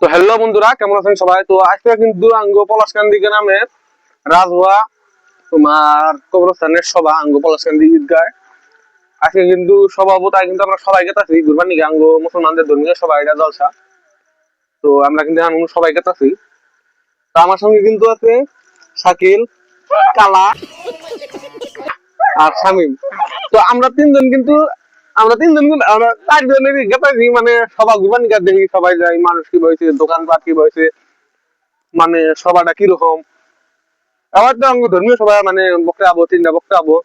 তো হ্যালো বন্ধুরা, কেমন আছেন সবাই? তো আজকে কিন্তু আঙ্গ পলাশকান্দি গ্রামের রাজভা তোমার কবরস্থানের সভা আঙ্গ পলাশকান্দি ঈদগায়। আজকে কিন্তু সভাপতি কিন্তু আমরা সবাই গেতাছি ঘুরবার নিকে আঙ্গ মুসলমানদের ধর্মীয় সভা, এটা জলসা। তো আমরা কিন্তু সবাই গেতাছি। তো আমার সঙ্গে কিন্তু আছে শাকিল, কালা আর শামিম। তো আমরা 4 জনেরই গেতাছি, মানে সভা ঘুরবার নিকে দেখি সবাই যায়, মানুষ কি বলছে, দোকানপাট কি বলছে, মানে সভাটা কিরকম। আমার তো আঙ্গ ধর্মীয় সভা, মানে বক্তা আবো 3টা বক্তা আবো,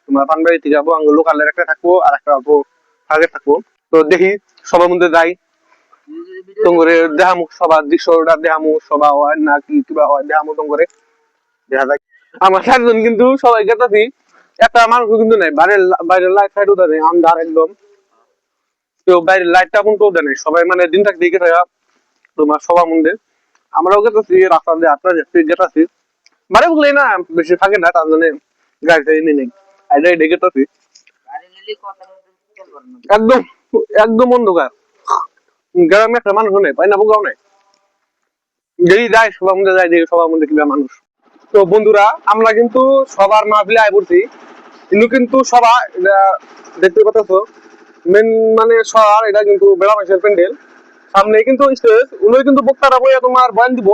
তোমার পানবাড়ি থেকে যাবো, আঙ্গ লোকালের একটা থাকবো আর একটা আবো আগে থাকবো। তো দেখি সবার মধ্যে যাই, তোমরে দেহামু সবার দৃশ্যটা, দেহামু সভা হয় না কি কিবা হয়, দেহামু তোমরে দেখা যায়। আমার 4 জন কিন্তু সবাই গেতাছি, একটা মানুষ কিন্তু নাই, বাইরের লাইট ফাইট উঠে নেই, আন্ধার একদম। তো বাইরের লাইটটা কিন্তু উঠে নেই, সবাই মানে দিন থাকতে গেছে তোমার সবার মধ্যে। আমরাও গেতাছি রাস্তা দিয়ে আটটা গেতাছি, বাড়ি বললেই না বেশি থাকে না, তার জন্য গাড়ি টাড়ি নিয়ে নেই, এটা ডেকে তাছি একদম একদম অন্ধকার। গ্রামে একটা মানুষ নেই, পাই না বোকাও নেই, যেই যায় সবার মধ্যে যায়, দেখি সবার মধ্যে কিবা মানুষ। তো বন্ধুরা, আমরা কিন্তু সবার মাহফিলে আয় পড়ছি, কিন্তু সবাই দেখতে পাচ্ছ মেন মানে শহর, এটা কিন্তু বেড়া মাসের প্যান্ডেল, সামনে কিন্তু স্টেজ, উনি কিন্তু বক্তারা বইয়া তোমার বয়ান দিব।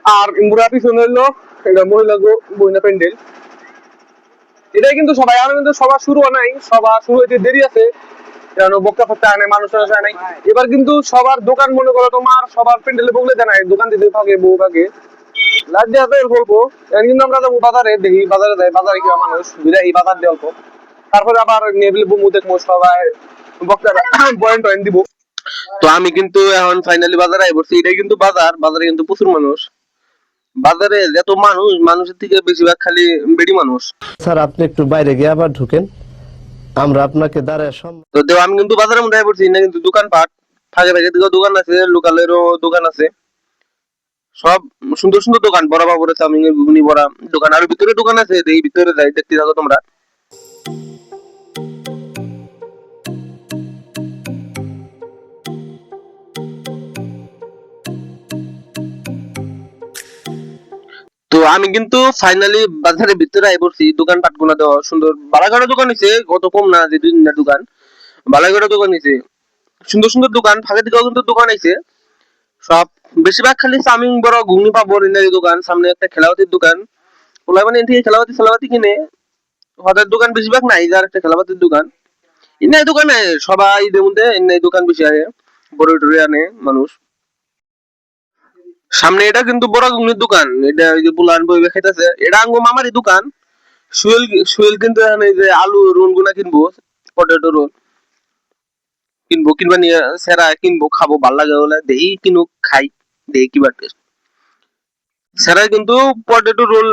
আর ইমুরা পিছনে হইলো এটা মহিলা বইনা প্যান্ডেল। এটাই কিন্তু সবাই, আর কিন্তু সভা শুরু নাই, সভা শুরু হইতে দেরি আছে, কারণ বক্তা ফক্তা আনে, মানুষ আসে নাই। এবার কিন্তু সবার দোকান মনে করো তোমার সবার প্যান্ডেলে বগলে দেয় নাই, দোকান দিতে থাকে বউ থাকে লাইট দেওয়া বলবো। কিন্তু আমরা যাবো বাজারে, দেখি বাজারে যাই, বাজারে কিবা মানুষ বিদায় বাজার দিয়ে অল্প, তারপরে আবার নেবলি বমু দেখবো সবাই বক্তারা বয়ান টয়েন দিব। তো আমি কিন্তু এখন ফাইনালি বাজারে আই পড়ছি, এটাই কিন্তু বাজার, বাজারে কিন্তু প্রচুর মানুষ। বাজারে এত মানুষ, মানুষের থেকে বেশিরভাগ খালি বেড়ি মানুষ। স্যার আপনি একটু বাইরে গিয়ে আবার ঢুকেন, আমরা আপনাকে দাঁড়ায় তো দেও আমি কিন্তু বাজারের মধ্যে পড়ছি না, কিন্তু দোকানপাট ফাঁকে ফাঁকে দিকে দোকান আছে, লোকালেরও দোকান আছে, সব সুন্দর সুন্দর দোকান, বড় বড় চাউমিনের ঘুগনি বড়া দোকান, আর ভিতরে দোকান আছে, এই ভিতরে যাই দেখতে থাকো তোমরা। তো আমি কিন্তু ফাইনালি বাজারের ভিতরে আই পড়ছি, দোকানপাট গুলো দেওয়া সুন্দর, বালাঘাটের দোকান হয়েছে কত কম না, যে 2 দিনের দোকান বালাঘাটের দোকান হয়েছে, সুন্দর সুন্দর দোকান, ফাঁকে দিকেও কিন্তু দোকান আছে সব, বেশিরভাগ খালি চাউমিন বড় ঘুগনি পাবো ইন্দারি দোকান, সামনে একটা খেলাপাতির দোকান, ওলাই মানে এখান থেকে খেলাপাতি কিনে হঠাৎ দোকান বেশিরভাগ নাই, যার একটা খেলাপাতির দোকান ইন্দাই দোকানে সবাই ঈদের মধ্যে ইন্দাই দোকান বেশি আহে, বড় টরে আনে মানুষ। সামনে এটা কিন্তু বড় ঘুগনির দোকান, এটা ওই যে পুলান বই খাইতেছে, এটা আঙ্গো মামারই দোকান। সুয়েল সুয়েল কিন্তু এখানে যে আলু রোল গুলা কিনবো, পটেটো রোল কিনবো, কিনবা নিয়ে সেরা কিনবো, খাবো, ভাল লাগে বলে দেই কিনুক খাই, দেই কিবার টেস্ট সেরা। কিন্তু পটেটো রোল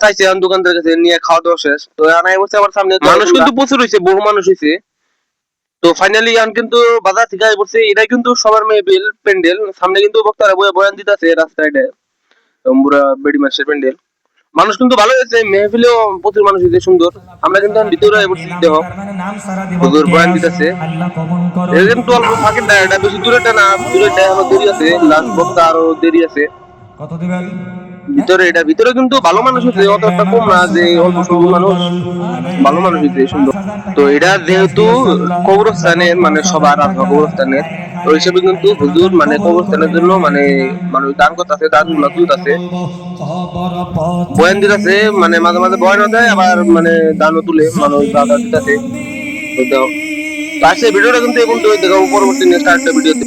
চাইছে এখন দোকানদার কাছে, নিয়ে খাওয়া দাওয়া শেষ। তো আনাই বলছে আমার সামনে, মানুষ কিন্তু প্রচুর হয়েছে, বহু মানুষ হয়েছে। তো ফাইনালি এখন কিন্তু বাজার থেকে আই পড়ছে, এটাই কিন্তু সবার মেহবিল প্যান্ডেল, সামনে কিন্তু বক্তারা বয়ান দিতেছে রাস্তায়, পুরা বেড়ি মাসের প্যান্ডেল, মানুষ কিন্তু ভালো হয়েছে, মেহফিলেও প্রচুর মানুষ হয়েছে সুন্দর। আমরা কিন্তু ভিতরে দেহ হুজুর বয়ান দিতেছে, এটা কিন্তু অল্প ফাঁকের না, এটা বেশি দূরেরটা না, দূরেরটা এখনো দেরি আছে, লাস্ট বক্তা আরো দেরি আছে। ভিতরে এটা ভিতরে কিন্তু ভালো মানুষ হয়েছে, অত একটা কম না যে অল্প স্বল্প মানুষ, ভালো মানুষ হয়েছে সুন্দর। তো এটা যেহেতু কবরস্থানের মানে সবার আত্মা কবরস্থানের, তো হিসেবে কিন্তু হুজুর মানে কবরস্থানের জন্য মানে মানুষ দান করতেছে, দান গুলা তুলতেছে, বয়ান দিতেছে, মানে মাঝে মাঝে বয়ানও দেয়, আবার মানে দানও তুলে মানুষ দাদা দিতেছে। তো দাও, তো আজকে ভিডিওটা কিন্তু এই পর্যন্ত, দেখাবো পরবর্তী নেক্সট আরেকটা ভিডিওতে।